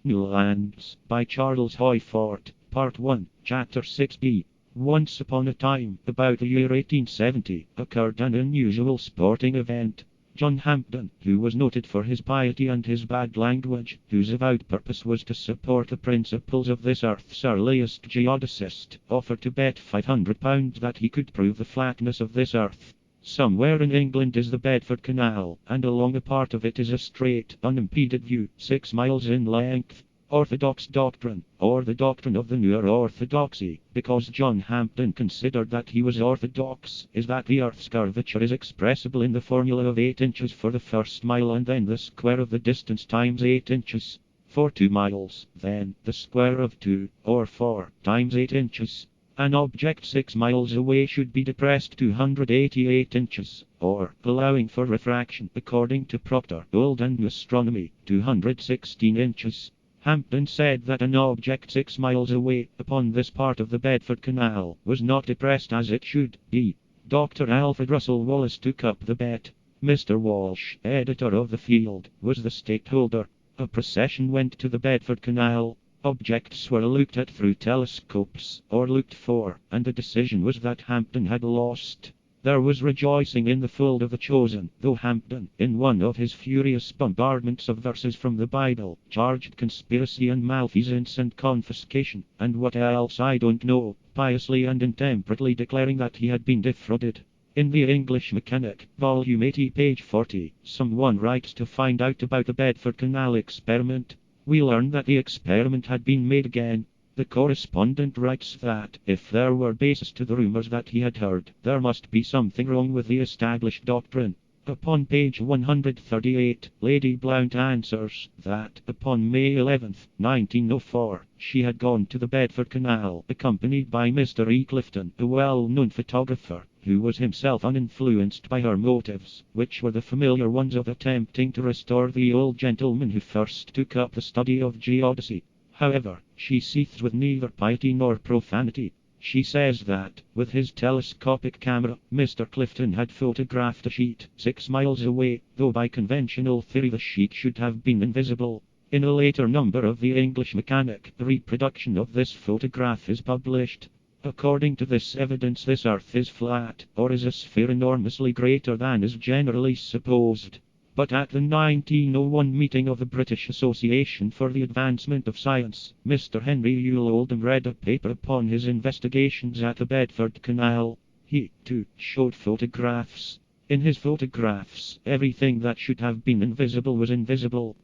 New Lands, by Charles Hoyfort, Part 1, Chapter 6b. Once upon a time, about the year 1870, occurred an unusual sporting event. John Hampden, who was noted for his piety and his bad language, whose avowed purpose was to support the principles of this earth's earliest geodesist, offered to bet £500 that he could prove the flatness of this earth. Somewhere in England is the Bedford Canal, and along a part of it is a straight, unimpeded view, 6 miles in length. Orthodox doctrine, or the doctrine of the newer orthodoxy, because John Hampden considered that he was orthodox, is that the earth's curvature is expressible in the formula of 8 inches for the first mile and then the square of the distance times 8 inches. For 2 miles, then, the square of 2, or 4, times 8 inches. An object 6 miles away should be depressed 288 inches, or, allowing for refraction according to Proctor, Old and New Astronomy, 216 inches. Hampden said that an object 6 miles away, upon this part of the Bedford Canal, was not depressed as it should be. Dr. Alfred Russel Wallace took up the bet. Mr. Walsh, editor of the Field, was the stakeholder. A procession went to the Bedford Canal. Objects were looked at through telescopes, or looked for, and the decision was that Hampden had lost. There was rejoicing in the fold of the chosen, though Hampden, in one of his furious bombardments of verses from the Bible, charged conspiracy and malfeasance and confiscation, and what else I don't know, piously and intemperately declaring that he had been defrauded. In the English Mechanic, Volume 80, page 40, someone writes to find out about the Bedford Canal experiment. We learn that the experiment had been made again. The correspondent writes that, if there were basis to the rumors that he had heard, there must be something wrong with the established doctrine. Upon page 138, Lady Blount answers that, upon May 11, 1904, she had gone to the Bedford Canal, accompanied by Mr. E. Clifton, a well-known photographer, who was himself uninfluenced by her motives, which were the familiar ones of attempting to restore the old gentleman who first took up the study of geodesy. However, she seethed with neither piety nor profanity. She says that, with his telescopic camera, Mr. Clifton had photographed a sheet 6 miles away, though by conventional theory the sheet should have been invisible. In a later number of the English Mechanic, a reproduction of this photograph is published. According to this evidence, this earth is flat, or is a sphere enormously greater than is generally supposed. But at the 1901 meeting of the British Association for the Advancement of Science, Mr. Henry Yule Oldham read a paper upon his investigations at the Bedford Canal. He, too, showed photographs. In his photographs, everything that should have been invisible was invisible.